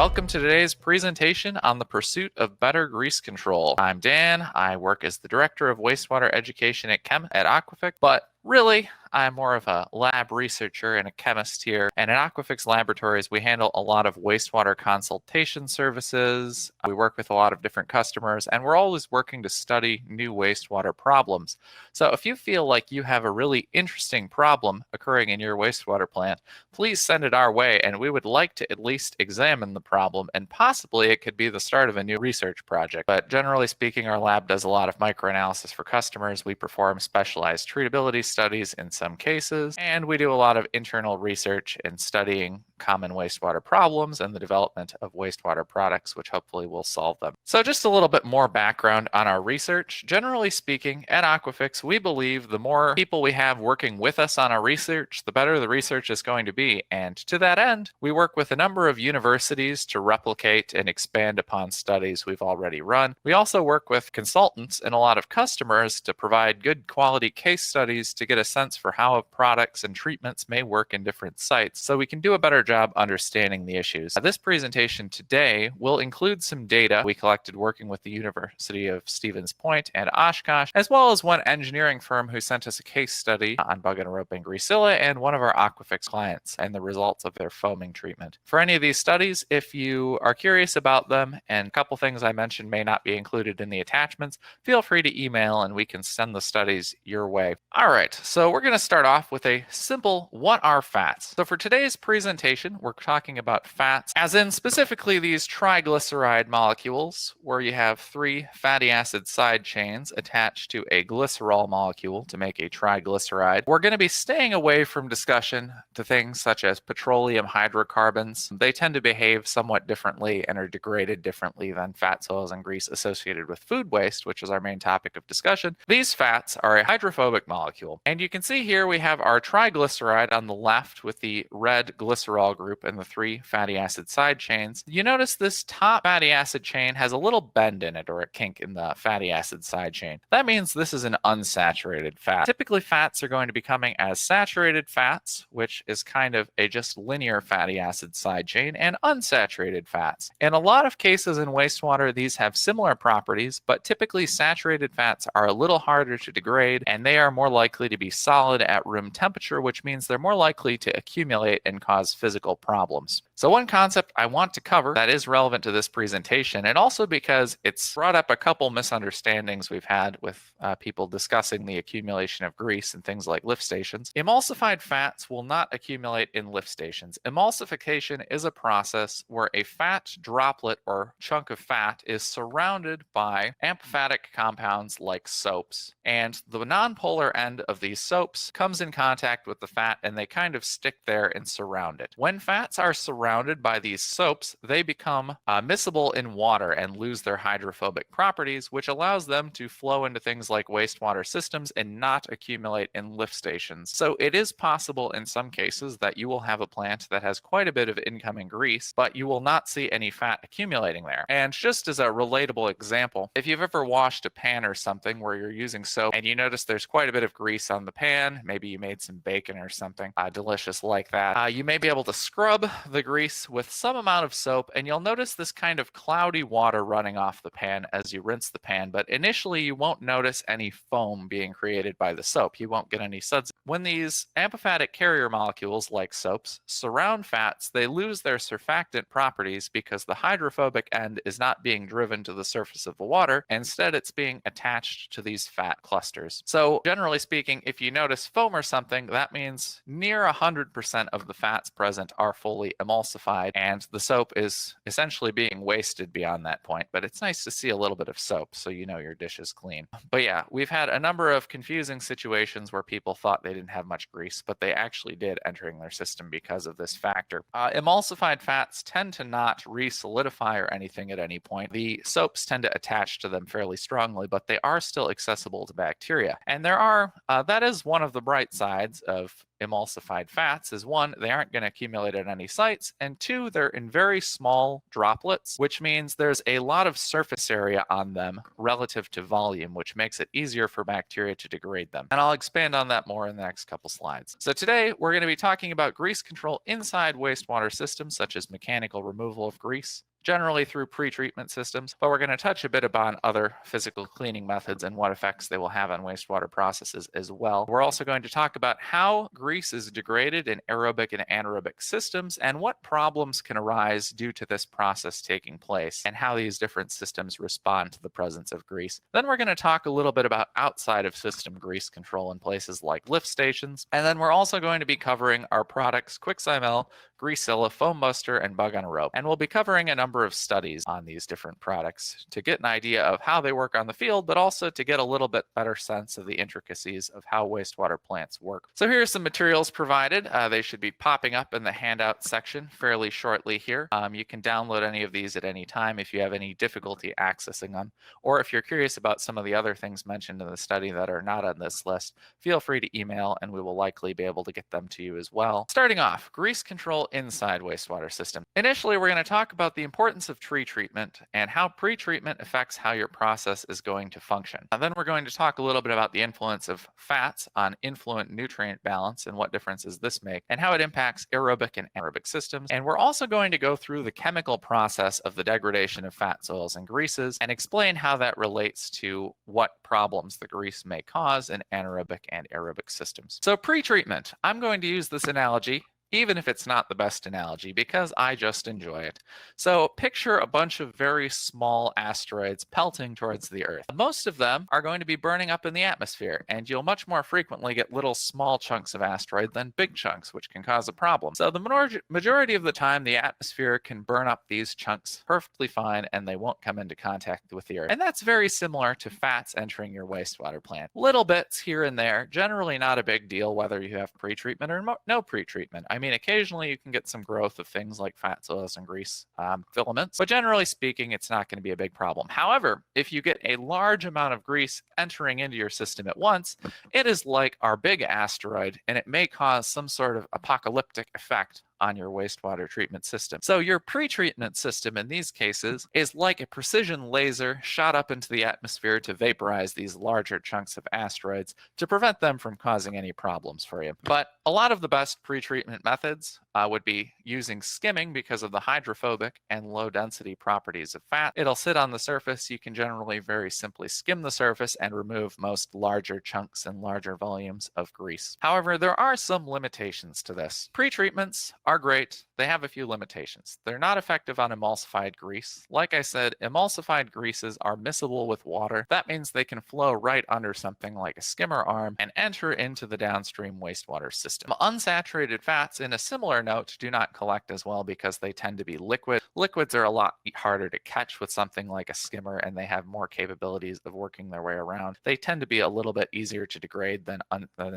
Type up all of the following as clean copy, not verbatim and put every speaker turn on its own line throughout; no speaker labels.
Welcome to today's presentation on the pursuit of better grease control. I'm Dan. I work as the Director of Wastewater Education at Aquafix, but really, I'm more of a lab researcher and a chemist here. And at Aquafix Laboratories, we handle a lot of wastewater consultation services. We work with a lot of different customers, and we're always working to study new wastewater problems. So if you feel like you have a really interesting problem occurring in your wastewater plant, please send it our way, and we would like to at least examine the problem, and possibly it could be the start of a new research project. But generally speaking, our lab does a lot of microanalysis for customers. We perform specialized treatability studies in some cases, and we do a lot of internal research in studying common wastewater problems and the development of wastewater products, which hopefully will solve them. So just a little bit more background on our research. Generally speaking, at Aquafix, we believe the more people we have working with us on our research, the better the research is going to be. And to that end, we work with a number of universities to replicate and expand upon studies we've already run. We also work with consultants and a lot of customers to provide good quality case studies to get a sense for how products and treatments may work in different sites, so we can do a better job understanding the issues. This presentation today will include some data we collected working with the University of Stevens Point and Oshkosh, as well as one engineering firm who sent us a case study on bug anaerobic greasilla and one of our Aquafix clients and the results of their foaming treatment. For any of these studies, if you are curious about them and a couple things I mentioned may not be included in the attachments, feel free to email and we can send the studies your way. All right, so we're going to start off with a simple what are fats? So for today's presentation, we're talking about fats, as in specifically these triglyceride molecules, where you have three fatty acid side chains attached to a glycerol molecule to make a triglyceride. We're going to be staying away from discussion to things such as petroleum hydrocarbons. They tend to behave somewhat differently and are degraded differently than fats, oils, and grease associated with food waste, which is our main topic of discussion. These fats are a hydrophobic molecule, and you can see here we have our triglyceride on the left with the red glycerol group and the three fatty acid side chains. You notice this top fatty acid chain has a little bend in it, or a kink in the fatty acid side chain. That means this is an unsaturated fat. Typically, fats are going to be coming as saturated fats, which is kind of a just linear fatty acid side chain, and unsaturated fats. In a lot of cases in wastewater, these have similar properties, but typically saturated fats are a little harder to degrade, and they are more likely to be solid at room temperature, which means they're more likely to accumulate and cause physical problems. So one concept I want to cover that is relevant to this presentation, and also because it's brought up a couple misunderstandings we've had with people discussing the accumulation of grease in things like lift stations. Emulsified fats will not accumulate in lift stations. Emulsification is a process where a fat droplet or chunk of fat is surrounded by amphiphatic compounds like soaps, and the nonpolar end of these soaps comes in contact with the fat and they kind of stick there and surround it. When fats are surrounded by these soaps, they become miscible in water and lose their hydrophobic properties, which allows them to flow into things like wastewater systems and not accumulate in lift stations. So it is possible in some cases that you will have a plant that has quite a bit of incoming grease, but you will not see any fat accumulating there. And just as a relatable example, if you've ever washed a pan or something where you're using soap and you notice there's quite a bit of grease on the pan, maybe you made some bacon or something delicious like that, you may be able to scrub the grease with some amount of soap, and you'll notice this kind of cloudy water running off the pan as you rinse the pan, but initially you won't notice any foam being created by the soap. You won't get any suds. When these amphiphatic carrier molecules, like soaps, surround fats, they lose their surfactant properties because the hydrophobic end is not being driven to the surface of the water. Instead, it's being attached to these fat clusters. So generally speaking, if you notice foam or something, that means near 100% of the fats present are fully emulsified, and the soap is essentially being wasted beyond that point. But it's nice to see a little bit of soap so you know your dish is clean. But yeah, we've had a number of confusing situations where people thought they didn't have much grease, but they actually did entering their system because of this factor. Emulsified fats tend to not re-solidify or anything at any point. The soaps tend to attach to them fairly strongly, but they are still accessible to bacteria. And there are, that is one of the bright sides of emulsified fats is one, they aren't going to accumulate at any sites, and two, they're in very small droplets, which means there's a lot of surface area on them relative to volume, which makes it easier for bacteria to degrade them. And I'll expand on that more in the next couple slides. So today, we're going to be talking about grease control inside wastewater systems, such as mechanical removal of grease, generally through pretreatment systems, but we're going to touch a bit upon other physical cleaning methods and what effects they will have on wastewater processes as well. We're also going to talk about how grease is degraded in aerobic and anaerobic systems and what problems can arise due to this process taking place and how these different systems respond to the presence of grease. Then we're going to talk a little bit about outside of system grease control in places like lift stations, and then we're also going to be covering our products Quiximel, Greasella, Foam Buster, and Bug on a Rope. And we'll be covering a number of studies on these different products to get an idea of how they work on the field, but also to get a little bit better sense of the intricacies of how wastewater plants work. So here are some materials provided. They should be popping up in the handout section fairly shortly here. You can download any of these at any time if you have any difficulty accessing them, or if you're curious about some of the other things mentioned in the study that are not on this list, feel free to email and we will likely be able to get them to you as well. Starting off, grease control inside wastewater system. Initially, we're going to talk about the importance of tree treatment and how pre-treatment affects how your process is going to function. And then we're going to talk a little bit about the influence of fats on influent nutrient balance and what differences this makes and how it impacts aerobic and anaerobic systems. And we're also going to go through the chemical process of the degradation of fats, oils, and greases and explain how that relates to what problems the grease may cause in anaerobic and aerobic systems. So pre-treatment, I'm going to use this analogy even if it's not the best analogy, because I just enjoy it. So picture a bunch of very small asteroids pelting towards the Earth. Most of them are going to be burning up in the atmosphere, and you'll much more frequently get little small chunks of asteroid than big chunks, which can cause a problem. So the majority of the time, the atmosphere can burn up these chunks perfectly fine, and they won't come into contact with the Earth. And that's very similar to fats entering your wastewater plant. Little bits here and there, generally not a big deal whether you have pretreatment or no pretreatment. I mean, occasionally you can get some growth of things like fats, oils, and grease filaments, but generally speaking, it's not going to be a big problem. However, if you get a large amount of grease entering into your system at once, it is like our big asteroid, and it may cause some sort of apocalyptic effect on your wastewater treatment system. So your pre-treatment system in these cases is like a precision laser shot up into the atmosphere to vaporize these larger chunks of asteroids to prevent them from causing any problems for you. But a lot of the best pre-treatment methods would be using skimming because of the hydrophobic and low density properties of fat. It'll sit on the surface. You can generally very simply skim the surface and remove most larger chunks and larger volumes of grease. However, there are some limitations to this. Pre-treatments are great. They have a few limitations. They're not effective on emulsified grease. Like I said, emulsified greases are miscible with water. That means they can flow right under something like a skimmer arm and enter into the downstream wastewater system. Unsaturated fats, in a similar note, do not collect as well because they tend to be liquid. Liquids are a lot harder to catch with something like a skimmer, and they have more capabilities of working their way around. They tend to be a little bit easier to degrade than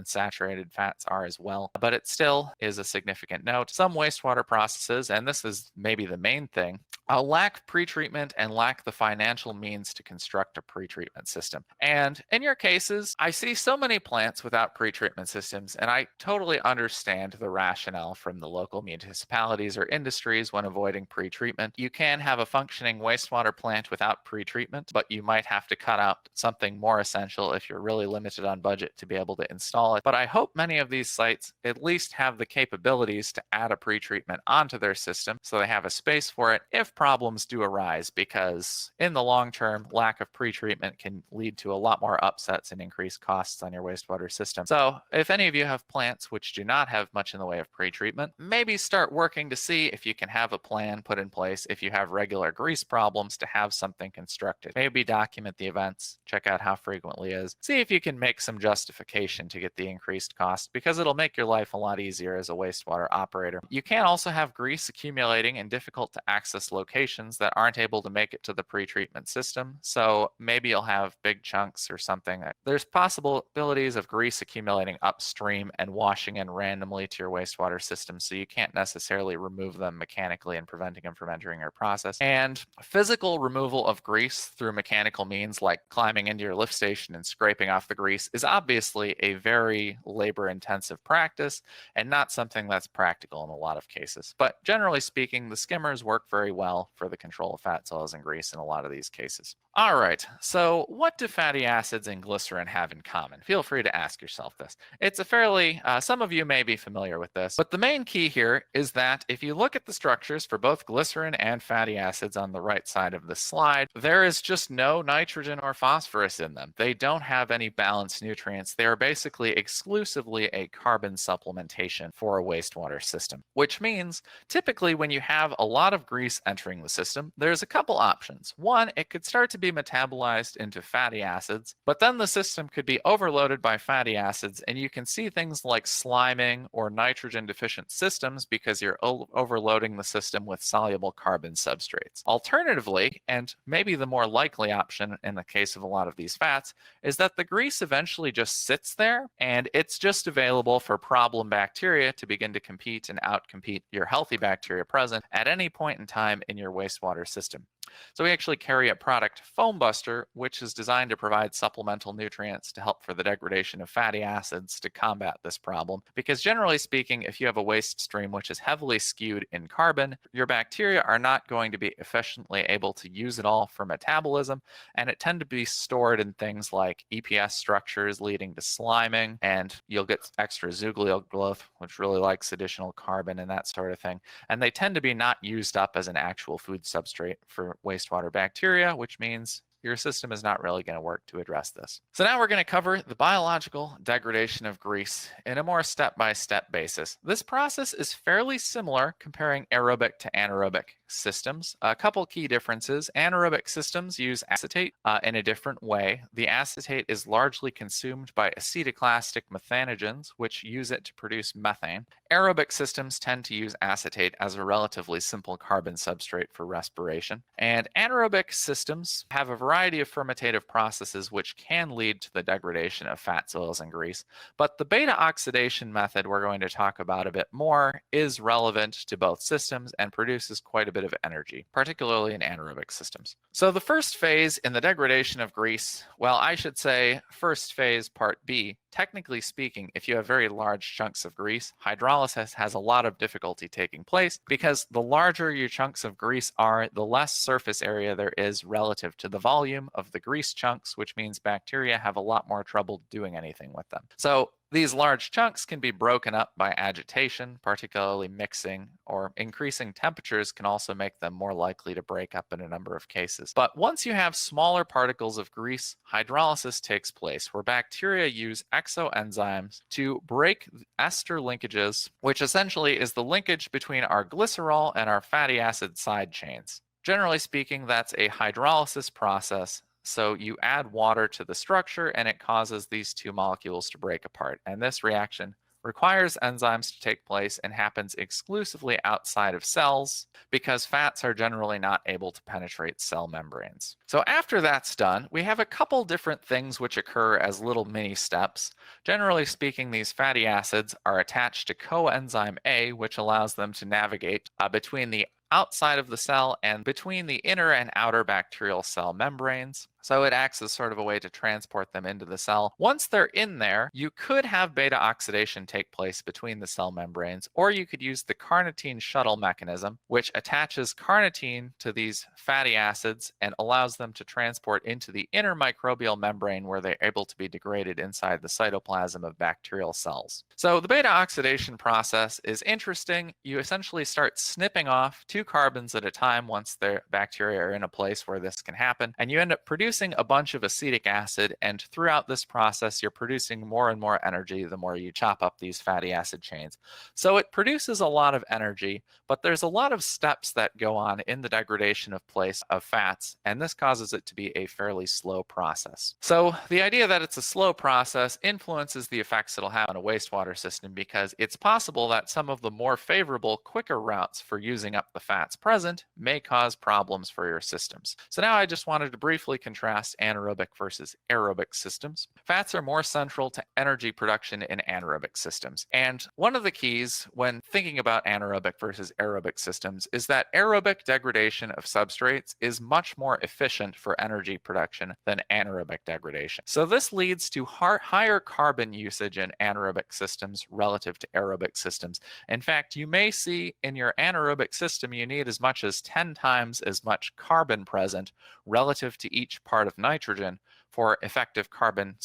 saturated fats are as well, but it still is a significant note. Some wastewater processes, and this is maybe the main thing, lack pretreatment and lack the financial means to construct a pretreatment system. And in your cases, I see so many plants without pretreatment systems, and I totally understand the rationale from the local municipalities or industries when avoiding pretreatment. You can have a functioning wastewater plant without pretreatment, but you might have to cut out something more essential if you're really limited on budget to be able to install it. But I hope many of these sites at least have the capabilities to add a pretreatment onto their system so they have a space for it if problems do arise, because in the long term, lack of pretreatment can lead to a lot more upsets and increased costs on your wastewater system. So if any of you have plants which do not have much in the way of pretreatment, maybe start working to see if you can have a plan put in place if you have regular grease problems to have something constructed. Maybe document the events, check out how frequently it is, see if you can make some justification to get the increased cost, because it'll make your life a lot easier as a wastewater operator. You can also have grease accumulating in difficult to access locations locations that aren't able to make it to the pretreatment system. So maybe you'll have big chunks or something. There's possibilities of grease accumulating upstream and washing in randomly to your wastewater system, so you can't necessarily remove them mechanically and preventing them from entering your process. And physical removal of grease through mechanical means like climbing into your lift station and scraping off the grease is obviously a very labor-intensive practice and not something that's practical in a lot of cases. But generally speaking, the skimmers work very well for the control of fat oils and grease in a lot of these cases. All right, so what do fatty acids and glycerin have in common? Feel free to ask yourself this. It's a fairly, some of you may be familiar with this, but the main key here is that if you look at the structures for both glycerin and fatty acids on the right side of the slide, there is just no nitrogen or phosphorus in them. They don't have any balanced nutrients. They are basically exclusively a carbon supplementation for a wastewater system, which means typically when you have a lot of grease entering the system, there's a couple options. One, it could start to be metabolized into fatty acids, but then the system could be overloaded by fatty acids, and you can see things like sliming or nitrogen deficient systems because you're overloading the system with soluble carbon substrates. Alternatively, and maybe the more likely option in the case of a lot of these fats, is that the grease eventually just sits there and it's just available for problem bacteria to begin to compete and outcompete your healthy bacteria present at any point in time in your wastewater system. So we actually carry a product, Foam Buster, which is designed to provide supplemental nutrients to help for the degradation of fatty acids to combat this problem. Because generally speaking, if you have a waste stream which is heavily skewed in carbon, your bacteria are not going to be efficiently able to use it all for metabolism, and it tend to be stored in things like EPS structures leading to sliming, and you'll get extra zooglobal growth, which really likes additional carbon and that sort of thing. And they tend to be not used up as an actual food substrate for wastewater bacteria, which means your system is not really going to work to address this. So now we're going to cover the biological degradation of grease in a more step-by-step basis. This process is fairly similar comparing aerobic to anaerobic systems. A couple key differences. Anaerobic systems use acetate in a different way. The acetate is largely consumed by acetoclastic methanogens, which use it to produce methane. Aerobic systems tend to use acetate as a relatively simple carbon substrate for respiration. And anaerobic systems have a variety of fermentative processes which can lead to the degradation of fats, oils, and grease. But the beta oxidation method we're going to talk about a bit more is relevant to both systems and produces quite a bit of energy, particularly in anaerobic systems. So the first phase in the degradation of grease, well, I should say first phase part B. Technically speaking, if you have very large chunks of grease, hydrolysis has a lot of difficulty taking place because the larger your chunks of grease are, the less surface area there is relative to the volume of the grease chunks, which means bacteria have a lot more trouble doing anything with them. So these large chunks can be broken up by agitation, particularly mixing, or increasing temperatures can also make them more likely to break up in a number of cases. But once you have smaller particles of grease, hydrolysis takes place, where bacteria use exoenzymes to break ester linkages, which essentially is the linkage between our glycerol and our fatty acid side chains. Generally speaking, that's a hydrolysis process. So you add water to the structure and it causes these two molecules to break apart. And this reaction requires enzymes to take place and happens exclusively outside of cells because fats are generally not able to penetrate cell membranes. So after that's done, we have a couple different things which occur as little mini steps. Generally speaking, these fatty acids are attached to coenzyme A, which allows them to navigate between the outside of the cell and between the inner and outer bacterial cell membranes. So it acts as sort of a way to transport them into the cell. Once they're in there, you could have beta oxidation take place between the cell membranes, or you could use the carnitine shuttle mechanism, which attaches carnitine to these fatty acids and allows them to transport into the inner microbial membrane where they're able to be degraded inside the cytoplasm of bacterial cells. So the beta oxidation process is interesting. You essentially start snipping off 2 carbons at a time once the bacteria are in a place where this can happen, and you end up producing producing a bunch of acetic acid, and throughout this process, you're producing more and more energy the more you chop up these fatty acid chains. So it produces a lot of energy, but there's a lot of steps that go on in the degradation of place of fats, and this causes it to be a fairly slow process. So the idea that it's a slow process influences the effects it'll have on a wastewater system, because it's possible that some of the more favorable, quicker routes for using up the fats present may cause problems for your systems. So now I just wanted to briefly contrast anaerobic versus aerobic systems. Fats are more central to energy production in anaerobic systems. And one of the keys when thinking about anaerobic versus aerobic systems is that aerobic degradation of substrates is much more efficient for energy production than anaerobic degradation. So this leads to higher carbon usage in anaerobic systems relative to aerobic systems. In fact, you may see in your anaerobic system you need as much as 10 times as much carbon present relative to each part of nitrogen for effective carbon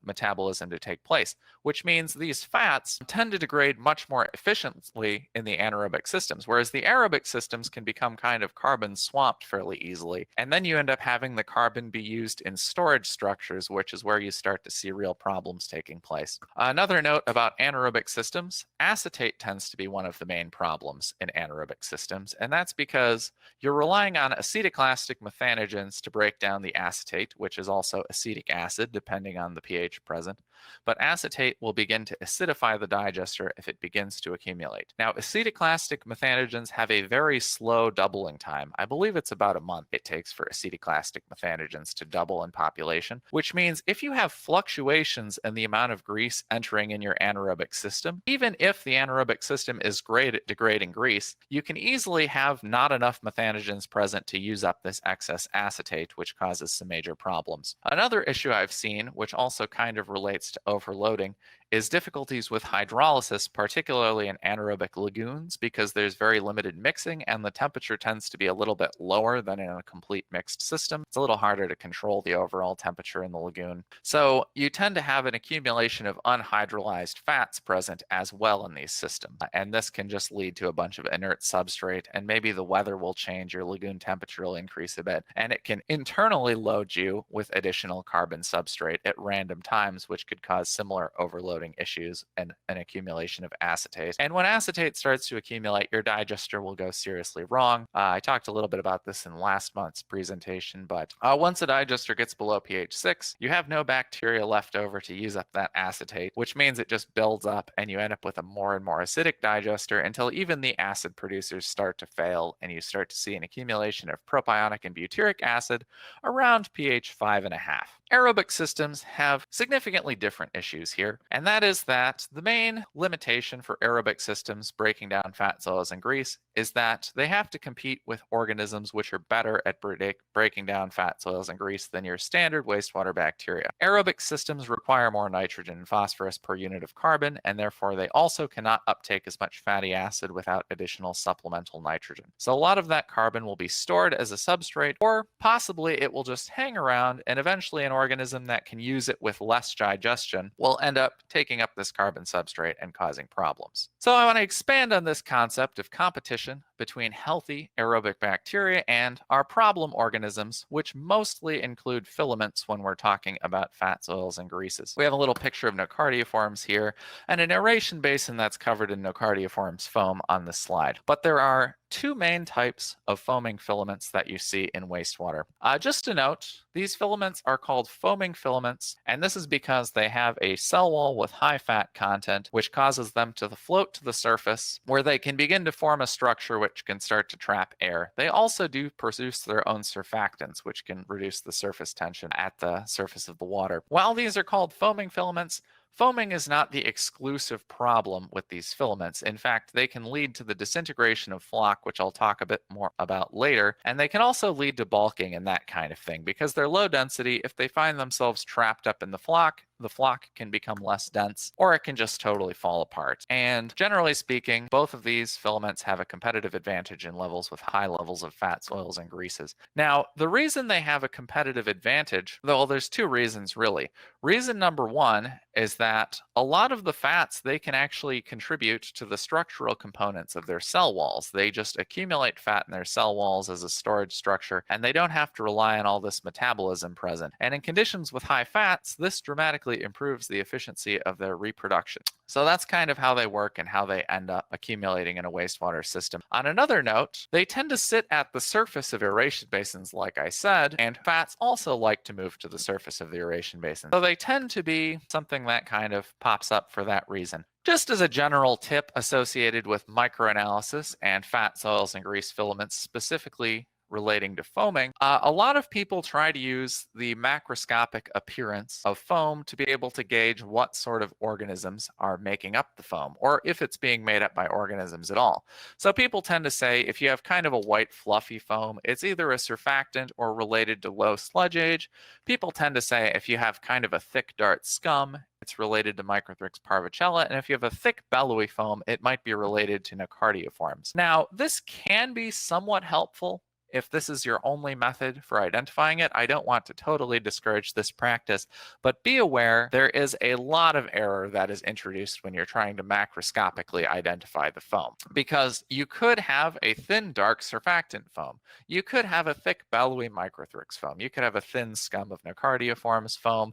metabolism to take place, which means these fats tend to degrade much more efficiently in the anaerobic systems, whereas the aerobic systems can become kind of carbon swamped fairly easily. And then you end up having the carbon be used in storage structures, which is where you start to see real problems taking place. Another note about anaerobic systems, acetate tends to be one of the main problems in anaerobic systems, and that's because you're relying on acetylactic methanogens to break down the acetate, which is also acetic acid, depending on the pH present. But acetate will begin to acidify the digester if it begins to accumulate. Now, acetylactic methanogens have a very slow doubling time. I believe it's about a month it takes for acetylactic methanogens to double in population, which means if you have fluctuations in the amount of grease entering in your anaerobic system, even if the anaerobic system is great at degrading grease, you can easily have not enough methanogens present to use up this excess acetate, which causes some major problems. Another issue I've seen, which also kind of relates to overloading, is difficulties with hydrolysis, particularly in anaerobic lagoons, because there's very limited mixing and the temperature tends to be a little bit lower than in a complete mixed system. It's a little harder to control the overall temperature in the lagoon. So you tend to have an accumulation of unhydrolyzed fats present as well in these systems. And this can just lead to a bunch of inert substrate, and maybe the weather will change, your lagoon temperature will increase a bit, and it can internally load you with additional carbon substrate at random times, which could cause similar overloading issues and an accumulation of acetate. And when acetate starts to accumulate, your digester will go seriously wrong. I talked a little bit about this in last month's presentation, but once a digester gets below pH 6, you have no bacteria left over to use up that acetate, which means it just builds up and you end up with a more and more acidic digester until even the acid producers start to fail and you start to see an accumulation of propionic and butyric acid around pH 5.5. Aerobic systems have significantly different issues here, and that is that the main limitation for aerobic systems breaking down fats, oils, and grease is that they have to compete with organisms which are better at breaking down fats, oils, and grease than your standard wastewater bacteria. Aerobic systems require more nitrogen and phosphorus per unit of carbon, and therefore they also cannot uptake as much fatty acid without additional supplemental nitrogen. So a lot of that carbon will be stored as a substrate, or possibly it will just hang around, and eventually an organism that can use it with less digestion will end up taking up this carbon substrate and causing problems. So I want to expand on this concept of competition between healthy aerobic bacteria and our problem organisms, which mostly include filaments when we're talking about fats, oils, and greases. We have a little picture of nocardioforms here and an aeration basin that's covered in nocardioforms foam on this slide. But there are two main types of foaming filaments that you see in wastewater. Just to note, these filaments are called foaming filaments, and this is because they have a cell wall with high fat content, which causes them to float to the surface, where they can begin to form a structure which can start to trap air. They also do produce their own surfactants, which can reduce the surface tension at the surface of the water. While these are called foaming filaments, foaming is not the exclusive problem with these filaments. In fact, they can lead to the disintegration of floc, which I'll talk a bit more about later, and they can also lead to bulking and that kind of thing. Because they're low density, if they find themselves trapped up in the floc can become less dense, or it can just totally fall apart. And generally speaking, both of these filaments have a competitive advantage in levels with high levels of fats, oils, and greases. Now, the reason they have a competitive advantage, though there's two reasons really. Reason number one is that a lot of the fats, they can actually contribute to the structural components of their cell walls. They just accumulate fat in their cell walls as a storage structure, and they don't have to rely on all this metabolism present. And in conditions with high fats, this dramatically improves the efficiency of their reproduction. So that's kind of how they work and how they end up accumulating in a wastewater system. On another note, they tend to sit at the surface of aeration basins, like I said, and fats also like to move to the surface of the aeration basin. So they tend to be something that kind of pops up for that reason. Just as a general tip associated with microanalysis and fat soils and grease filaments, specifically relating to foaming, a lot of people try to use the macroscopic appearance of foam to be able to gauge what sort of organisms are making up the foam, or if it's being made up by organisms at all. So people tend to say if you have kind of a white fluffy foam, it's either a surfactant or related to low sludge age. People tend to say if you have kind of a thick dark scum, it's related to Microthrix parvicella, and if you have a thick bellowy foam, it might be related to Nocardiiformes. Now, this can be somewhat helpful if this is your only method for identifying it. I don't want to totally discourage this practice, but be aware there is a lot of error that is introduced when you're trying to macroscopically identify the foam, because you could have a thin, dark surfactant foam. You could have a thick, bellowy Microthrix foam. You could have a thin scum of Nocardiiformes foam.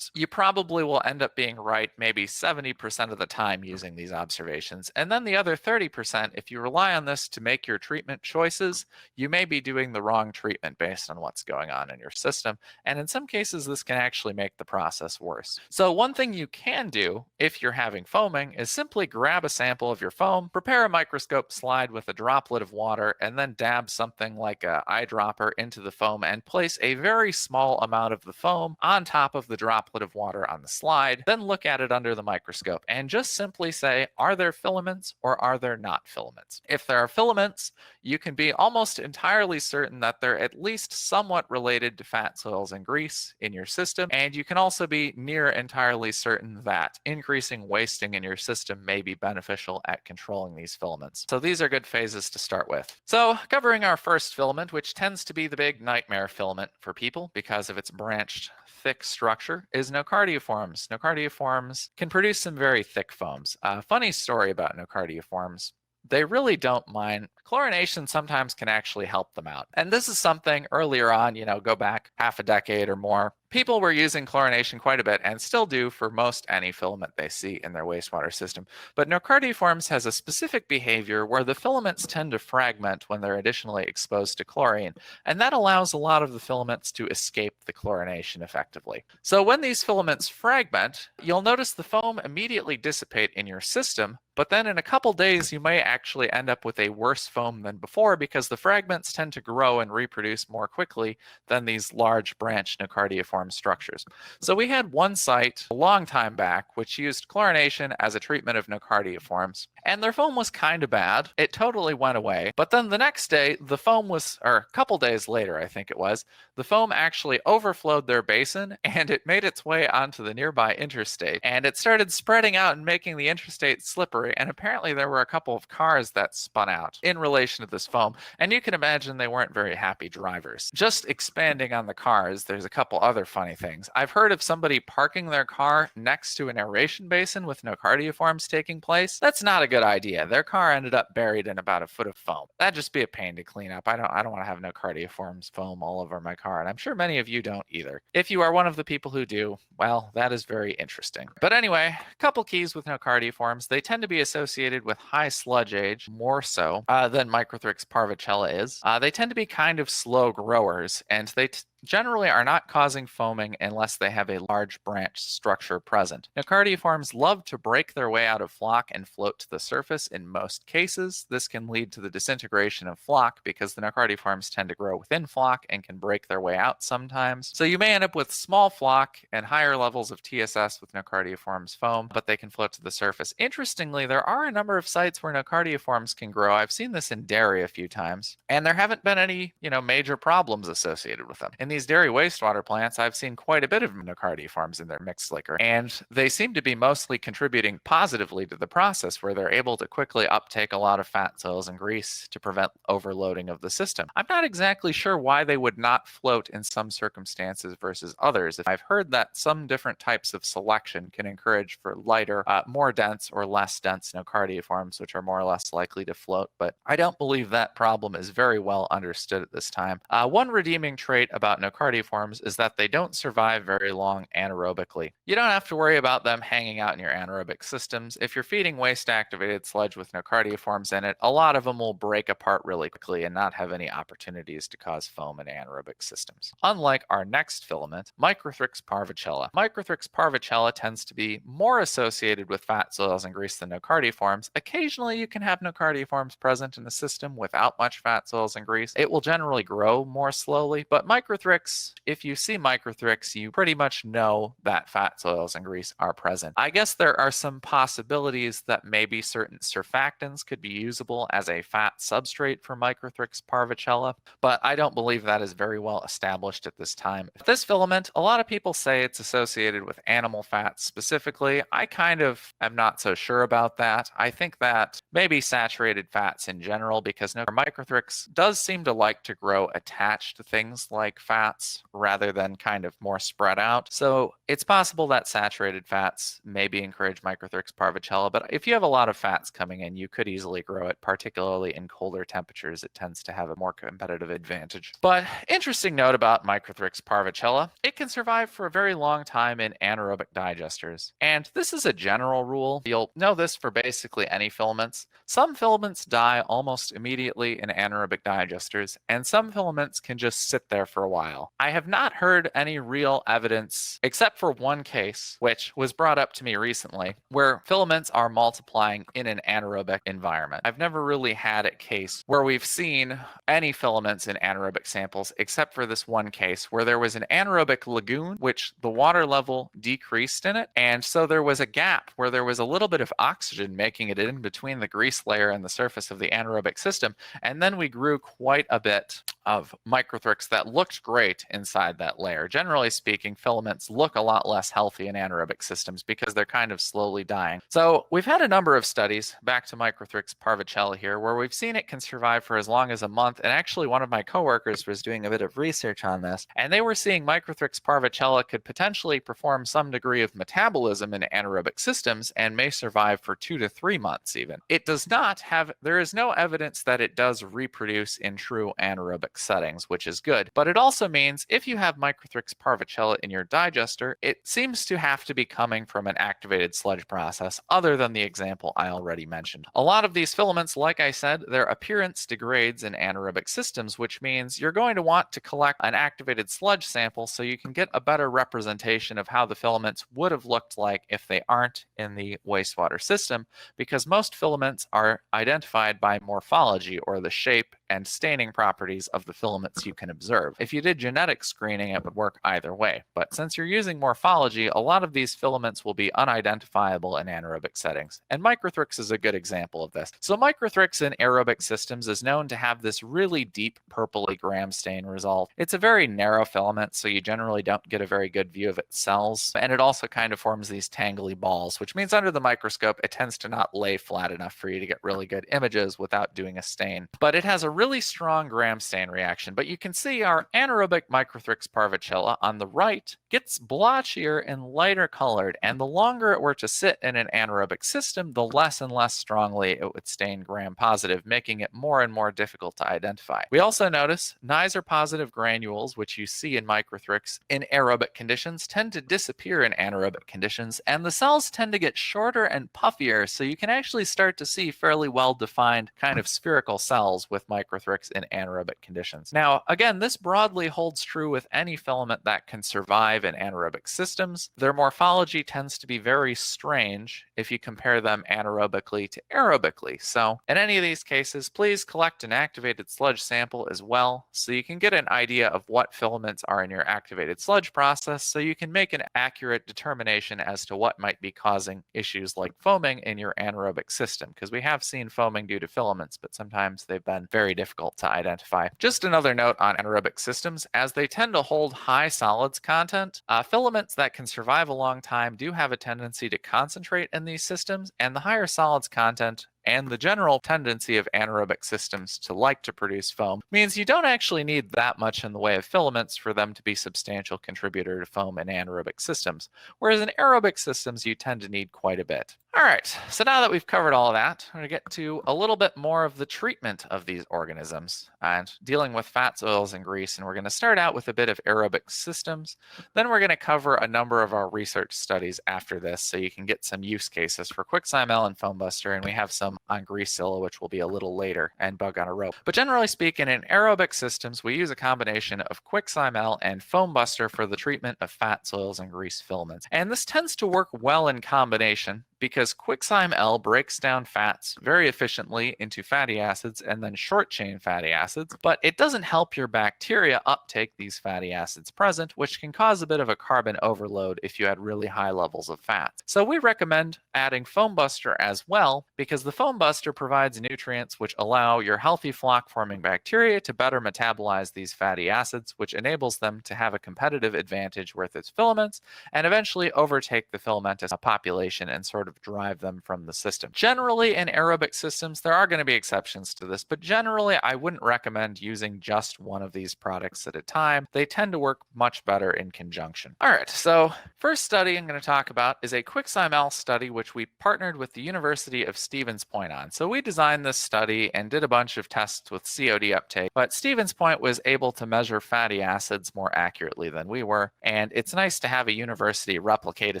You probably will end up being right maybe 70% of the time using these observations. And then the other 30%, if you rely on this to make your treatment choices, you may be doing the wrong treatment based on what's going on in your system, and in some cases this can actually make the process worse. So one thing you can do if you're having foaming is simply grab a sample of your foam, prepare a microscope slide with a droplet of water, and then dab something like an eyedropper into the foam and place a very small amount of the foam on top of the droplet of water on the slide. Then look at it under the microscope and just simply say, are there filaments or are there not filaments? If there are filaments, you can be almost entirely certain that they're at least somewhat related to fat soils and grease in your system, and you can also be near entirely certain that increasing wasting in your system may be beneficial at controlling these filaments. So these are good phases to start with. So covering our first filament, which tends to be the big nightmare filament for people because of its branched thick structure, is Nocardiiformes. Nocardiiformes can produce some very thick foams. Funny story about Nocardiiformes. They really don't mind. Chlorination sometimes can actually help them out. And this is something earlier on, go back half a decade or more. People were using chlorination quite a bit and still do for most any filament they see in their wastewater system. But Nocardiiformes has a specific behavior where the filaments tend to fragment when they're additionally exposed to chlorine, and that allows a lot of the filaments to escape the chlorination effectively. So when these filaments fragment, you'll notice the foam immediately dissipate in your system, but then in a couple days you may actually end up with a worse foam than before because the fragments tend to grow and reproduce more quickly than these large branched Nocardiiform structures. So we had one site a long time back which used chlorination as a treatment of Nocardiiformes, and their foam was kind of bad. It totally went away, but then the next day the foam was, or a couple days later I think it was, the foam actually overflowed their basin and it made its way onto the nearby interstate, and it started spreading out and making the interstate slippery, and apparently there were a couple of cars that spun out in relation to this foam, and you can imagine they weren't very happy drivers. Just expanding on the cars, there's a couple other funny things. I've heard of somebody parking their car next to an aeration basin with Nocardiiformes taking place. That's not a good idea. Their car ended up buried in about a foot of foam. That'd just be a pain to clean up. I don't want to have Nocardiiformes foam all over my car, and I'm sure many of you don't either. If you are one of the people who do, well, that is very interesting. But anyway, a couple keys with Nocardiiformes. They tend to be associated with high sludge age, more so than Microthrix parvicella is. They tend to be kind of slow growers, and they generally are not causing foaming unless they have a large branch structure present. Nocardiiformes love to break their way out of floc and float to the surface in most cases. This can lead to the disintegration of floc because the Nocardiiformes tend to grow within floc and can break their way out sometimes. So you may end up with small floc and higher levels of TSS with Nocardiiformes foam, but they can float to the surface. Interestingly, there are a number of sites where Nocardiiformes can grow. I've seen this in dairy a few times, and there haven't been any, major problems associated with them. In these dairy wastewater plants, I've seen quite a bit of nocardiiforms in their mixed liquor, and they seem to be mostly contributing positively to the process, where they're able to quickly uptake a lot of fats, oils, and grease to prevent overloading of the system. I'm not exactly sure why they would not float in some circumstances versus others. I've heard that some different types of selection can encourage for lighter, more dense or less dense nocardiiforms, which are more or less likely to float, but I don't believe that problem is very well understood at this time. One redeeming trait about nocardiiforms is that they don't survive very long anaerobically. You don't have to worry about them hanging out in your anaerobic systems. If you're feeding waste-activated sludge with nocardiiforms in it, a lot of them will break apart really quickly and not have any opportunities to cause foam in anaerobic systems. Unlike our next filament, Microthrix parvicella. Microthrix parvicella tends to be more associated with fat, oils, and grease than nocardiiforms. Occasionally, you can have nocardiiforms present in the system without much fat, oils, and grease. It will generally grow more slowly, but Microthrix, if you see Microthrix, you pretty much know that fat, oils, and grease are present. I guess there are some possibilities that maybe certain surfactants could be usable as a fat substrate for Microthrix parvicella, but I don't believe that is very well established at this time. This filament, a lot of people say it's associated with animal fats specifically. I kind of am not so sure about that. I think that maybe saturated fats in general, because Microthrix does seem to like to grow attached to things like fats rather than kind of more spread out. So it's possible that saturated fats maybe encourage Microthrix parvicella, but if you have a lot of fats coming in, you could easily grow it, particularly in colder temperatures. It tends to have a more competitive advantage. But interesting note about Microthrix parvicella, it can survive for a very long time in anaerobic digesters. And this is a general rule. You'll know this for basically any filaments. Some filaments die almost immediately in anaerobic digesters, and some filaments can just sit there for a while. I have not heard any real evidence, except for one case, which was brought up to me recently, where filaments are multiplying in an anaerobic environment. I've never really had a case where we've seen any filaments in anaerobic samples, except for this one case where there was an anaerobic lagoon, which the water level decreased in it, and so there was a gap where there was a little bit of oxygen making it in between the grease layer and the surface of the anaerobic system, and then we grew quite a bit of Microthrix that looked great inside that layer. Generally speaking, filaments look a lot less healthy in anaerobic systems because they're kind of slowly dying. So we've had a number of studies, back to Microthrix parvicella here, where we've seen it can survive for as long as a month, and actually one of my coworkers was doing a bit of research on this, and they were seeing Microthrix parvicella could potentially perform some degree of metabolism in anaerobic systems and may survive for 2 to 3 months even. It does not have, there is no evidence that it does reproduce in true anaerobic settings, which is good, but it also means if you have Microthrix parvicella in your digester, it seems to have to be coming from an activated sludge process other than the example I already mentioned. A lot of these filaments, like I said, their appearance degrades in anaerobic systems, which means you're going to want to collect an activated sludge sample so you can get a better representation of how the filaments would have looked like if they aren't in the wastewater system, because most filaments are identified by morphology, or the shape and staining properties of the filaments you can observe. If you did genetic screening, it would work either way, but since you're using morphology, a lot of these filaments will be unidentifiable in anaerobic settings, and Microthrix is a good example of this. So Microthrix in aerobic systems is known to have this really deep purpley gram stain result. It's a very narrow filament, so you generally don't get a very good view of its cells, and it also kind of forms these tangly balls, which means under the microscope it tends to not lay flat enough for you to get really good images without doing a stain. But it has a really strong gram stain reaction, but you can see our anaerobic Microthrix parvicella on the right gets blotchier and lighter colored, and the longer it were to sit in an anaerobic system, the less and less strongly it would stain gram positive, making it more and more difficult to identify. We also notice Neisser positive granules, which you see in Microthrix in aerobic conditions, tend to disappear in anaerobic conditions, and the cells tend to get shorter and puffier, so you can actually start to see fairly well-defined kind of spherical cells with Microthrix in anaerobic conditions. Now, again, this broadly holds true with any filament that can survive in anaerobic systems. Their morphology tends to be very strange if you compare them anaerobically to aerobically. So in any of these cases, please collect an activated sludge sample as well, so you can get an idea of what filaments are in your activated sludge process, so you can make an accurate determination as to what might be causing issues like foaming in your anaerobic system, because we have seen foaming due to filaments, but sometimes they've been very very difficult to identify. Just another note on anaerobic systems, as they tend to hold high solids content, filaments that can survive a long time do have a tendency to concentrate in these systems, and the higher solids content and the general tendency of anaerobic systems to like to produce foam means you don't actually need that much in the way of filaments for them to be substantial contributor to foam in anaerobic systems, whereas in aerobic systems you tend to need quite a bit. All right, so now that we've covered all of that, we're going to get to a little bit more of the treatment of these organisms and dealing with fats, oils, and grease. And we're going to start out with a bit of aerobic systems. Then we're going to cover a number of our research studies after this so you can get some use cases for QuickSime-L and Foam Buster. And we have some on Greasezilla, which will be a little later, and Bug on a Rope. But generally speaking, in aerobic systems, we use a combination of QuickSime-L and Foam Buster for the treatment of fats, oils, and grease filaments. And this tends to work well in combination because QuickSime-L breaks down fats very efficiently into fatty acids and then short-chain fatty acids, but it doesn't help your bacteria uptake these fatty acids present, which can cause a bit of a carbon overload if you had really high levels of fat. So we recommend adding Foam Buster as well, because the Foam Buster provides nutrients which allow your healthy flock-forming bacteria to better metabolize these fatty acids, which enables them to have a competitive advantage with its filaments and eventually overtake the filamentous population and sort of drive them from the system. Generally, in aerobic systems, there are going to be exceptions to this, but generally, I wouldn't recommend using just one of these products at a time. They tend to work much better in conjunction. All right, so first study I'm going to talk about is a QuickSime-L study, which we partnered with the University of Stevens Point on. So we designed this study and did a bunch of tests with COD uptake, but Stevens Point was able to measure fatty acids more accurately than we were, and it's nice to have a university replicate a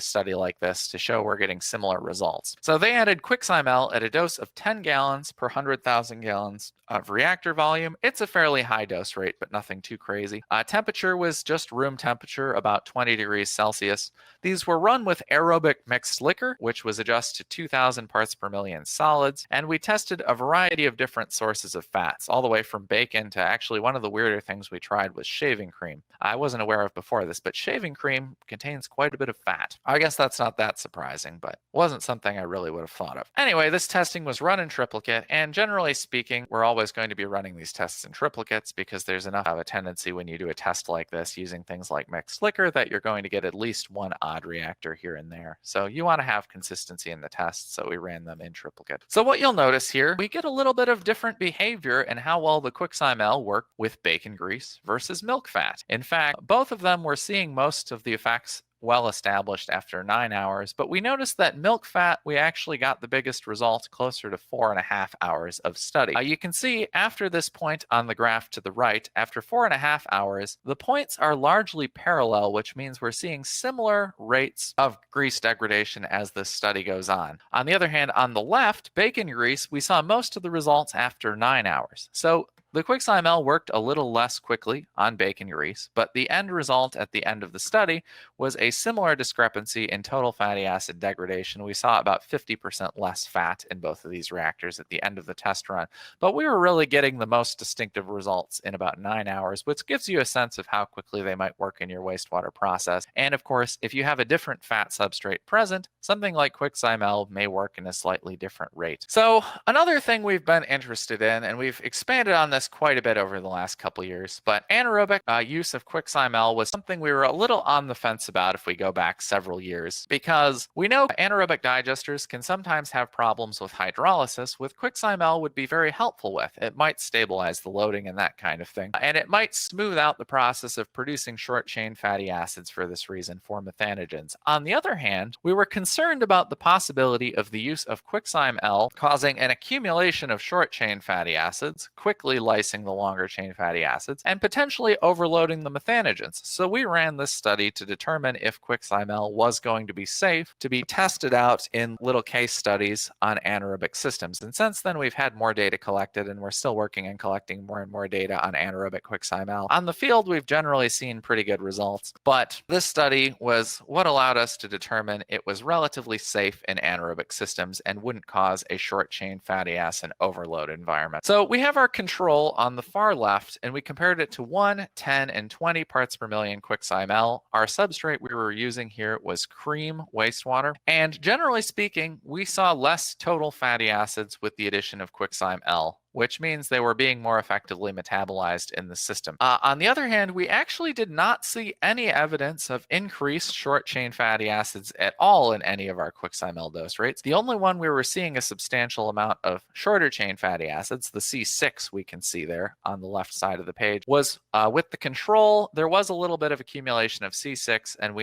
study like this to show we're getting similar results. So they added QuickSime-L at a dose of 10 gallons per 100,000 gallons of reactor volume. It's a fairly high dose rate, but nothing too crazy. Temperature was just room temperature, about 20 degrees Celsius. These were run with aerobic mixed liquor, which was adjusted to 2,000 parts per million solids, and we tested a variety of different sources of fats, all the way from bacon to actually one of the weirder things we tried was shaving cream. I wasn't aware of before this, but shaving cream contains quite a bit of fat. I guess that's not that surprising, but wasn't something I really would have thought of. Anyway, this testing was run in triplicate, and generally speaking, we're always going to be running these tests in triplicates because there's enough of a tendency when you do a test like this using things like mixed liquor that you're going to get at least one odd reactor here and there. So you want to have consistency in the tests, so we ran them in triplicate. So what you'll notice here, we get a little bit of different behavior in how well the QuickSime-L work with bacon grease versus milk fat. In fact, both of them were seeing most of the effects well established after 9 hours, but we noticed that milk fat, we actually got the biggest result closer to 4.5 hours of study. You can see after this point on the graph to the right, after 4.5 hours, the points are largely parallel, which means we're seeing similar rates of grease degradation as this study goes on. On the other hand, on the left, bacon grease, we saw most of the results after 9 hours. So the QuickSime-L worked a little less quickly on bacon grease, but the end result at the end of the study was a similar discrepancy in total fatty acid degradation. We saw about 50% less fat in both of these reactors at the end of the test run, but we were really getting the most distinctive results in about 9 hours, which gives you a sense of how quickly they might work in your wastewater process. And of course, if you have a different fat substrate present, something like QuickSime-L may work in a slightly different rate. So another thing we've been interested in, and we've expanded on this quite a bit over the last couple years, but anaerobic use of QuickSime-L was something we were a little on the fence about if we go back several years, because we know anaerobic digesters can sometimes have problems with hydrolysis, which QuickSime-L would be very helpful with. It might stabilize the loading and that kind of thing, and it might smooth out the process of producing short-chain fatty acids for this reason for methanogens. On the other hand, we were concerned about the possibility of the use of QuickSime-L causing an accumulation of short-chain fatty acids, quickly lysing the longer chain fatty acids, and potentially overloading the methanogens. So we ran this study to determine if QuickSime-L was going to be safe to be tested out in little case studies on anaerobic systems. And since then, we've had more data collected, and we're still working on collecting more and more data on anaerobic QuickSime-L. On the field, we've generally seen pretty good results, but this study was what allowed us to determine it was relatively safe in anaerobic systems and wouldn't cause a short chain fatty acid overload environment. So we have our control on the far left, and we compared it to 1, 10, and 20 parts per million QuickSime-L. Our substrate we were using here was cream wastewater, and generally speaking, we saw less total fatty acids with the addition of QuickSime-L which means they were being more effectively metabolized in the system. On the other hand, we actually did not see any evidence of increased short-chain fatty acids at all in any of our QuickSime dose rates. The only one we were seeing a substantial amount of shorter-chain fatty acids, the C6 we can see there on the left side of the page, was with the control. There was a little bit of accumulation of C6, and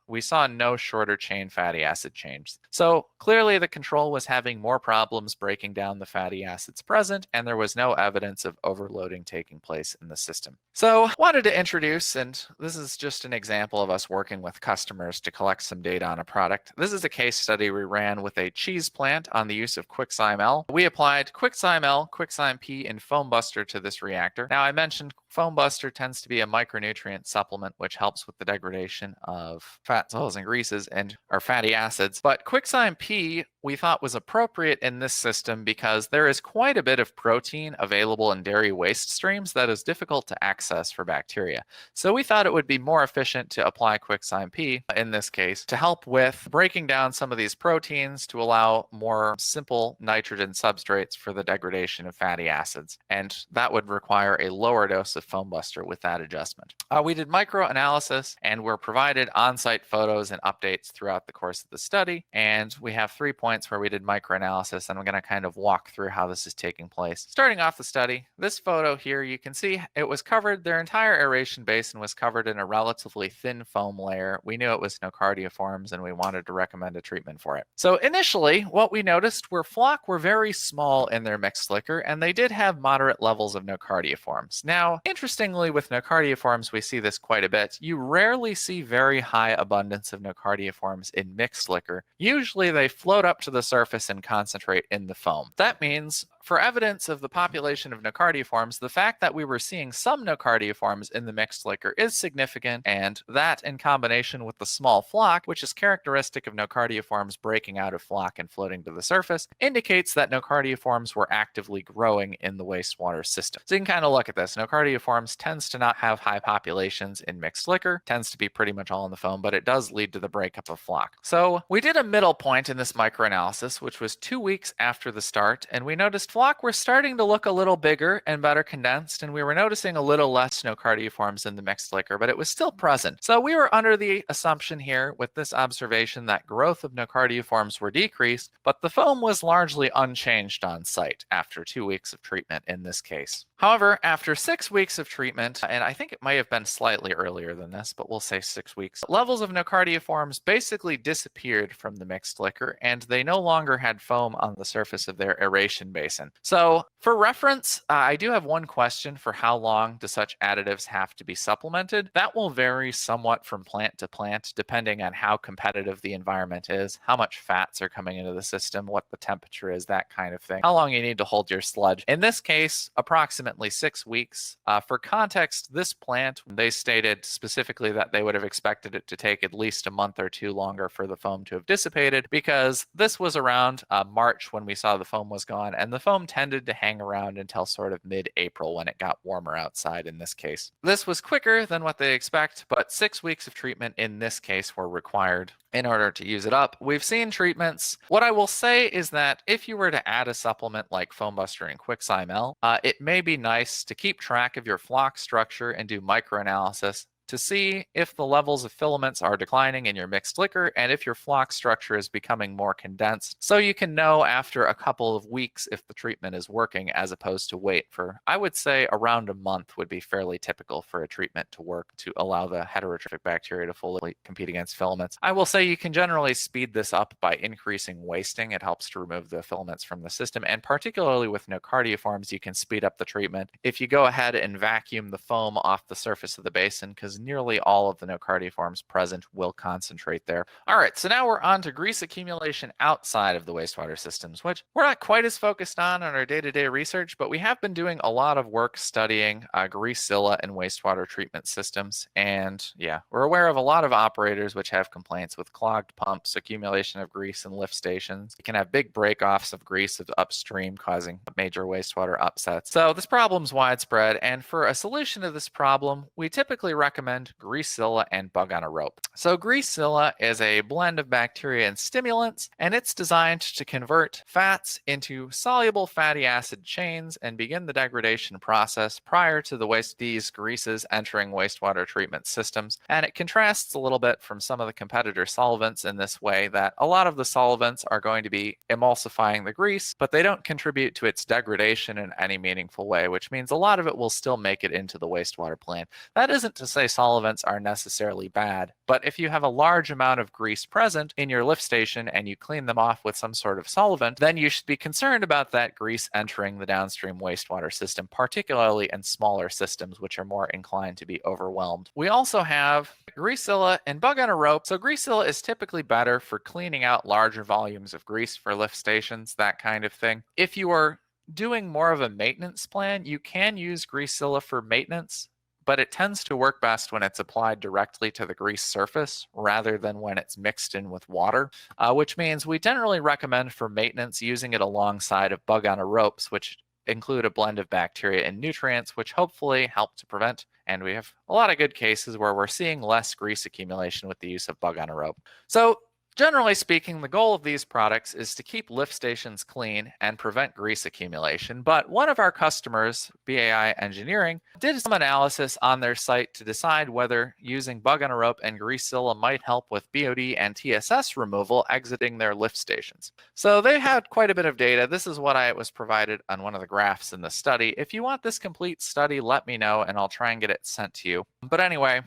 we saw no shorter-chain fatty acid change. So clearly the control was having more problems breaking down the fatty acids present, and there was no evidence of overloading taking place in the system. So wanted to introduce, and this is just an example of us working with customers to collect some data on a product. This is a case study we ran with a cheese plant on the use of QuickSime. We applied QuickSime, QuickSime P, and Foam Buster to this reactor. Now I mentioned Foam Buster tends to be a micronutrient supplement which helps with the degradation of fats, oils, and greases or fatty acids. But QuickSime P we thought was appropriate in this system because there is quite a bit of protein available in dairy waste streams that is difficult to access for bacteria. So we thought it would be more efficient to apply QuickSime P in this case to help with breaking down some of these proteins to allow more simple nitrogen substrates for the degradation of fatty acids. And that would require a lower dose of Foam Buster with that adjustment. We did microanalysis and were provided on-site photos and updates throughout the course of the study. And we have 3 points where we did microanalysis, and I'm going to kind of walk through how this is taking place. Starting off the study, this photo here, you can see it was covered, their entire aeration basin was covered in a relatively thin foam layer. We knew it was nocardiiforms, and we wanted to recommend a treatment for it. So initially, what we noticed were flock were very small in their mixed liquor, and they did have moderate levels of nocardiiforms. Now, interestingly, with nocardiiforms, we see this quite a bit. You rarely see very high abundance of nocardiiforms in mixed liquor. Usually they float up to the surface and concentrate in the foam. That means for evidence of the population of nocardiiforms, the fact that we were seeing some nocardiiforms in the mixed liquor is significant, and that in combination with the small flock, which is characteristic of nocardiiforms breaking out of flock and floating to the surface, indicates that nocardiiforms were actively growing in the wastewater system. So you can kind of look at this. Nocardiiforms tends to not have high populations in mixed liquor, tends to be pretty much all in the foam, but it does lead to the breakup of flock. So we did a middle point in this microanalysis, which was 2 weeks after the start, and we noticed flock were starting to look a little bigger and better condensed, and we were noticing a little less nocardiiforms in the mixed liquor, but it was still present. So we were under the assumption here with this observation that growth of nocardiiforms were decreased, but the foam was largely unchanged on site after 2 weeks of treatment in this case. However, after 6 weeks of treatment, and I think it might have been slightly earlier than this, but we'll say 6 weeks, levels of nocardiiforms basically disappeared from the mixed liquor, and they no longer had foam on the surface of their aeration basin. So for reference, I do have one question for how long do such additives have to be supplemented. That will vary somewhat from plant to plant, depending on how competitive the environment is, how much fats are coming into the system, what the temperature is, that kind of thing, how long you need to hold your sludge. In this case, approximately 6 weeks. For context, this plant, they stated specifically that they would have expected it to take at least a month or two longer for the foam to have dissipated, because this was around March when we saw the foam was gone, and the foam tended to hang around until sort of mid-April when it got warmer outside in this case. This was quicker than what they expect, but 6 weeks of treatment in this case were required in order to use it up. We've seen treatments. What I will say is that if you were to add a supplement like Foam Buster and QuickSime, it may be nice to keep track of your flock structure and do microanalysis to see if the levels of filaments are declining in your mixed liquor and if your flock structure is becoming more condensed, so you can know after a couple of weeks if the treatment is working, as opposed to wait for, I would say, around a month would be fairly typical for a treatment to work to allow the heterotrophic bacteria to fully compete against filaments. I will say you can generally speed this up by increasing wasting. It helps to remove the filaments from the system, and particularly with nocardiiforms, you can speed up the treatment if you go ahead and vacuum the foam off the surface of the basin, because nearly all of the nocardiiforms present will concentrate there. All right, so now we're on to grease accumulation outside of the wastewater systems, which we're not quite as focused on our day-to-day research, but we have been doing a lot of work studying greasezilla and wastewater treatment systems. And yeah, we're aware of a lot of operators which have complaints with clogged pumps, accumulation of grease in lift stations. You can have big break-offs of grease upstream, causing major wastewater upsets. So this problem's widespread, and for a solution to this problem, we typically recommend recommend Greasezilla and Bug on a Rope. So Greasezilla is a blend of bacteria and stimulants, and it's designed to convert fats into soluble fatty acid chains and begin the degradation process prior to these greases entering wastewater treatment systems. And it contrasts a little bit from some of the competitor solvents in this way that a lot of the solvents are going to be emulsifying the grease, but they don't contribute to its degradation in any meaningful way, which means a lot of it will still make it into the wastewater plant. That isn't to say solvents are necessarily bad, but if you have a large amount of grease present in your lift station and you clean them off with some sort of solvent, then you should be concerned about that grease entering the downstream wastewater system, particularly in smaller systems which are more inclined to be overwhelmed. We also have Greasezilla and Bug on a Rope. So Greasezilla is typically better for cleaning out larger volumes of grease for lift stations, that kind of thing. If you are doing more of a maintenance plan, you can use Greasezilla for maintenance, but it tends to work best when it's applied directly to the grease surface rather than when it's mixed in with water, which means we generally recommend for maintenance using it alongside of Bug on a Ropes, which include a blend of bacteria and nutrients, which hopefully help to prevent. And we have a lot of good cases where we're seeing less grease accumulation with the use of Bug on a Rope. So generally speaking, the goal of these products is to keep lift stations clean and prevent grease accumulation. But one of our customers, BAI Engineering, did some analysis on their site to decide whether using Bug on a Rope and Greasezilla might help with BOD and TSS removal exiting their lift stations. So they had quite a bit of data. This is what I was provided on one of the graphs in the study. If you want this complete study, let me know and I'll try and get it sent to you. But anyway,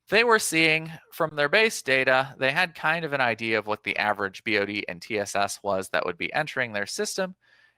they were seeing from their base data, they had kind of an idea of what the average BOD and TSS was that would be entering their system,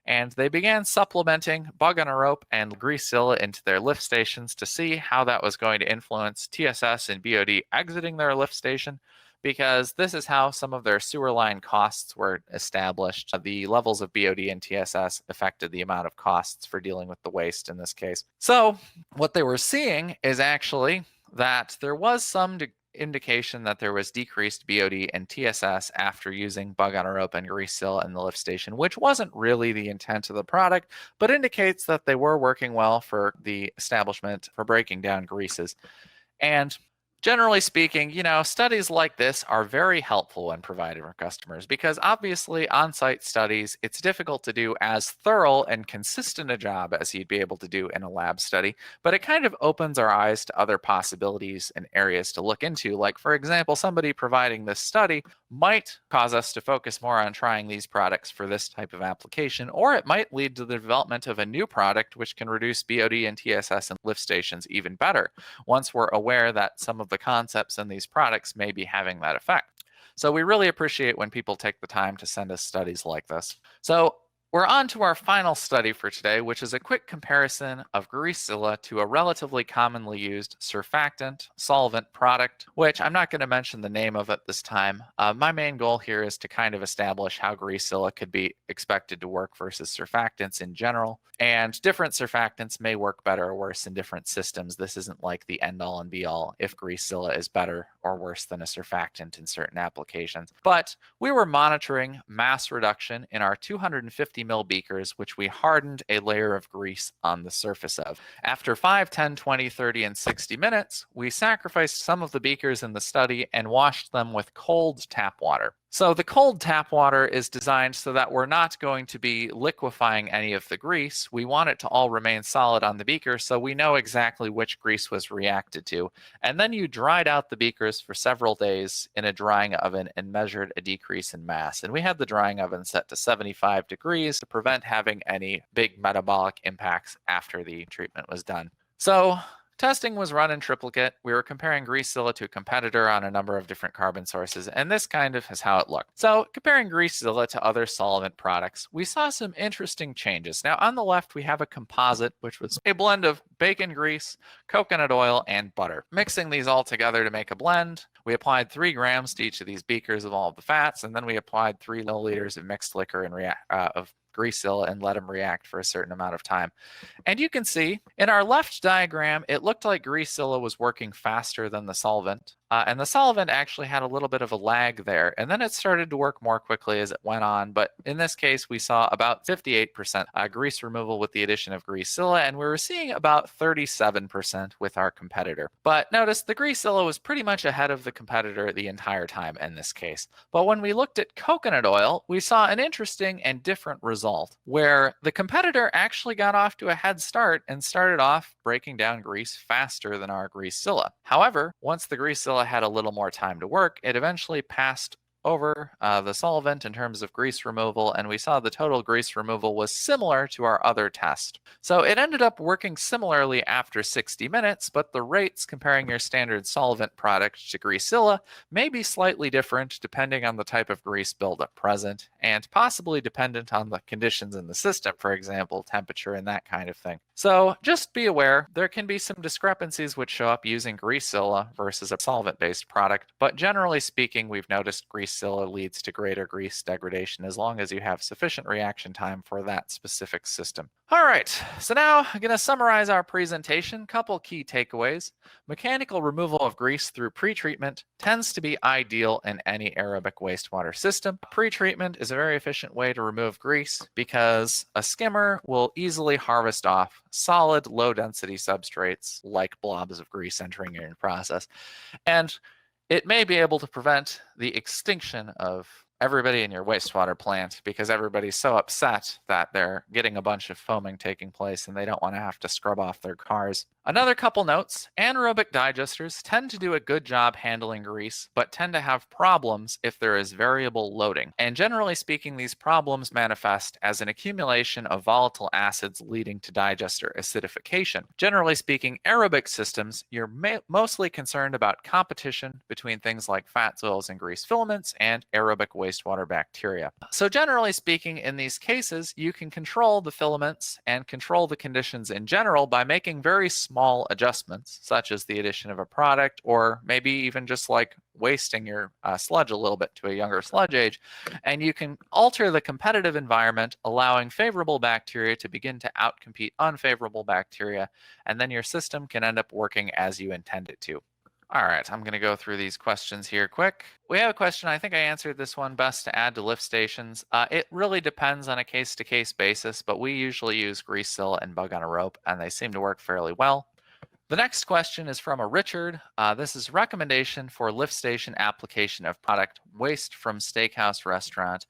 and they began supplementing Bug on a Rope and Greasezilla into their lift stations to see how that was going to influence TSS and BOD exiting their lift station, because this is how some of their sewer line costs were established. The levels of BOD and TSS affected the amount of costs for dealing with the waste in this case. So what they were seeing is actually that there was some indication that there was decreased BOD and TSS after using Bug on a Rope and Greasezilla in the lift station, which wasn't really the intent of the product, but indicates that they were working well for the establishment for breaking down greases. And generally speaking, studies like this are very helpful when provided for customers because obviously on-site studies, it's difficult to do as thorough and consistent a job as you'd be able to do in a lab study, but it kind of opens our eyes to other possibilities and areas to look into. Like, for example, somebody providing this study might cause us to focus more on trying these products for this type of application, or it might lead to the development of a new product which can reduce BOD and TSS in lift stations even better, once we're aware that some of the concepts in these products may be having that effect. So we really appreciate when people take the time to send us studies like this. So we're on to our final study for today, which is a quick comparison of Greasezilla to a relatively commonly used surfactant solvent product, which I'm not going to mention the name of at this time. My main goal here is to kind of establish how Greasezilla could be expected to work versus surfactants in general. And different surfactants may work better or worse in different systems. This isn't like the end-all and be-all if Greasezilla is better or worse than a surfactant in certain applications. But we were monitoring mass reduction in our 250 ml beakers, which we hardened a layer of grease on the surface of. After 5, 10, 20, 30, and 60 minutes, we sacrificed some of the beakers in the study and washed them with cold tap water. So the cold tap water is designed so that we're not going to be liquefying any of the grease. We want it to all remain solid on the beaker so we know exactly which grease was reacted to. And then you dried out the beakers for several days in a drying oven and measured a decrease in mass. And we had the drying oven set to 75 degrees to prevent having any big metabolic impacts after the treatment was done. So testing was run in triplicate. We were comparing Greasezilla to a competitor on a number of different carbon sources, and this kind of is how it looked. So comparing Greasezilla to other solvent products, we saw some interesting changes. Now on the left, we have a composite, which was a blend of bacon grease, coconut oil, and butter. Mixing these all together to make a blend, we applied 3 grams to each of these beakers of all of the fats, and then we applied 3 milliliters of mixed liquor and of Greasezilla and let them react for a certain amount of time. And you can see in our left diagram, it looked like Greasezilla was working faster than the solvent. And the solvent actually had a little bit of a lag there, and then it started to work more quickly as it went on. But in this case, we saw about 58% grease removal with the addition of Greaseilla, and we were seeing about 37% with our competitor. But notice the Greaseilla was pretty much ahead of the competitor the entire time in this case. But when we looked at coconut oil, we saw an interesting and different result, where the competitor actually got off to a head start and started off breaking down grease faster than our Greaseilla. However, once the Greaseilla had a little more time to work, it eventually passed over the solvent in terms of grease removal, and we saw the total grease removal was similar to our other test. So it ended up working similarly after 60 minutes, but the rates comparing your standard solvent product to Greaseilla may be slightly different depending on the type of grease buildup present, and possibly dependent on the conditions in the system, for example, temperature and that kind of thing. So just be aware, there can be some discrepancies which show up using Greaseilla versus a solvent-based product, but generally speaking, we've noticed Greaseilla leads to greater grease degradation as long as you have sufficient reaction time for that specific system. All right, so now I'm going to summarize our presentation. Couple key takeaways. Mechanical removal of grease through pretreatment tends to be ideal in any aerobic wastewater system. Pretreatment is a very efficient way to remove grease because a skimmer will easily harvest off solid, low-density substrates like blobs of grease entering your process. And it may be able to prevent the extinction of everybody in your wastewater plant because everybody's so upset that they're getting a bunch of foaming taking place and they don't want to have to scrub off their cars. Another couple notes, anaerobic digesters tend to do a good job handling grease, but tend to have problems if there is variable loading. And generally speaking, these problems manifest as an accumulation of volatile acids leading to digester acidification. Generally speaking, aerobic systems, you're mostly concerned about competition between things like fats, oils, and grease filaments and aerobic wastewater bacteria. So generally speaking, in these cases, you can control the filaments and control the conditions in general by making very small adjustments, such as the addition of a product, or maybe even just like wasting your sludge a little bit to a younger sludge age. And you can alter the competitive environment, allowing favorable bacteria to begin to outcompete unfavorable bacteria, and then your system can end up working as you intend it to. All right, I'm going to go through these questions here quick. We have a question, I think I answered this one best, to add to lift stations. It really depends on a case-to-case basis, but we usually use Greaseilla and Bug on a Rope, and they seem to work fairly well. The next question is from a Richard. This is recommendation for lift station application of product waste from steakhouse restaurant.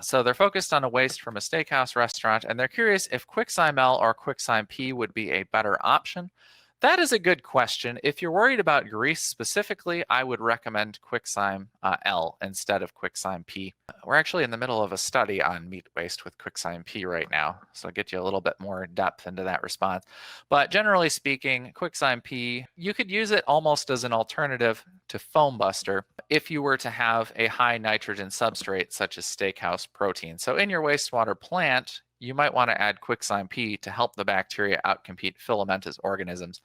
So they're focused on a waste from a steakhouse restaurant, and they're curious if Quicksime L or Quicksime P would be a better option. That is a good question. If you're worried about grease specifically, I would recommend Quicksime L instead of Quicksime P. We're actually in the middle of a study on meat waste with Quicksime P right now, so I'll get you a little bit more depth into that response. But generally speaking, Quicksime P, you could use it almost as an alternative to foam buster if you were to have a high nitrogen substrate such as steakhouse protein. So in your wastewater plant, you might want to add Quicksime P to help the bacteria outcompete filamentous organisms.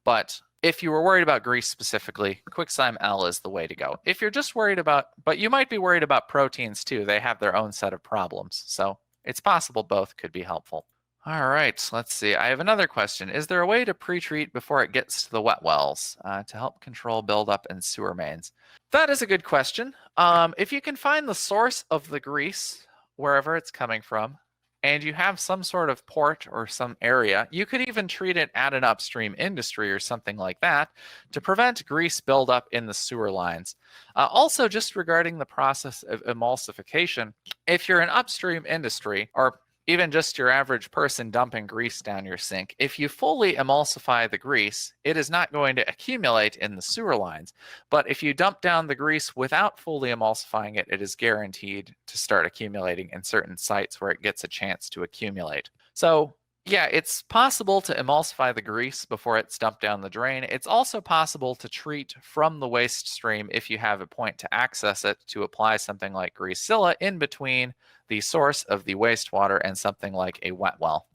But if you were worried about grease specifically, Quicksime L is the way to go. If you're just worried about, but you might be worried about proteins too. They have their own set of problems. So it's possible both could be helpful. All right, let's see. I have another question. Is there a way to pre-treat before it gets to the wet wells to help control buildup in sewer mains? That is a good question. If you can find the source of the grease, wherever it's coming from, and you have some sort of port or some area, you could even treat it at an upstream industry or something like that to prevent grease buildup in the sewer lines. Also, just regarding the process of emulsification, if you're an upstream industry, or even just your average person dumping grease down your sink, if you fully emulsify the grease, it is not going to accumulate in the sewer lines. But if you dump down the grease without fully emulsifying it, it is guaranteed to start accumulating in certain sites where it gets a chance to accumulate. So yeah, it's possible to emulsify the grease before it's dumped down the drain. It's also possible to treat from the waste stream if you have a point to access it, to apply something like Greaseilla in between the source of the wastewater and something like a wet well.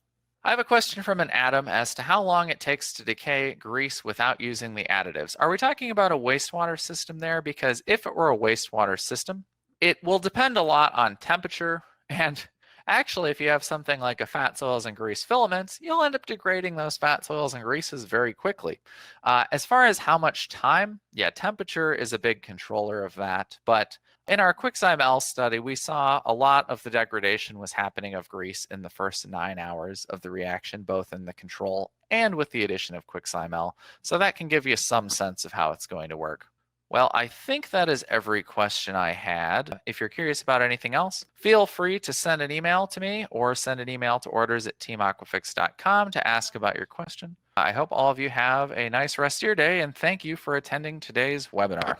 I have a question from an Adam as to how long it takes to decay grease without using the additives. Are we talking about a wastewater system there? Because if it were a wastewater system, it will depend a lot on temperature and Actually, if you have something like a fat soils and grease filaments, you'll end up degrading those fat soils and greases very quickly. As far as how much time, yeah, temperature is a big controller of that. But in our QuickSime study, we saw a lot of the degradation was happening of grease in the first 9 hours of the reaction, both in the control and with the addition of QuickSime. So that can give you some sense of how it's going to work. Well, I think that is every question I had. If you're curious about anything else, feel free to send an email to me or send an email to orders@teamaquafix.com to ask about your question. I hope all of you have a nice rest of your day, and thank you for attending today's webinar.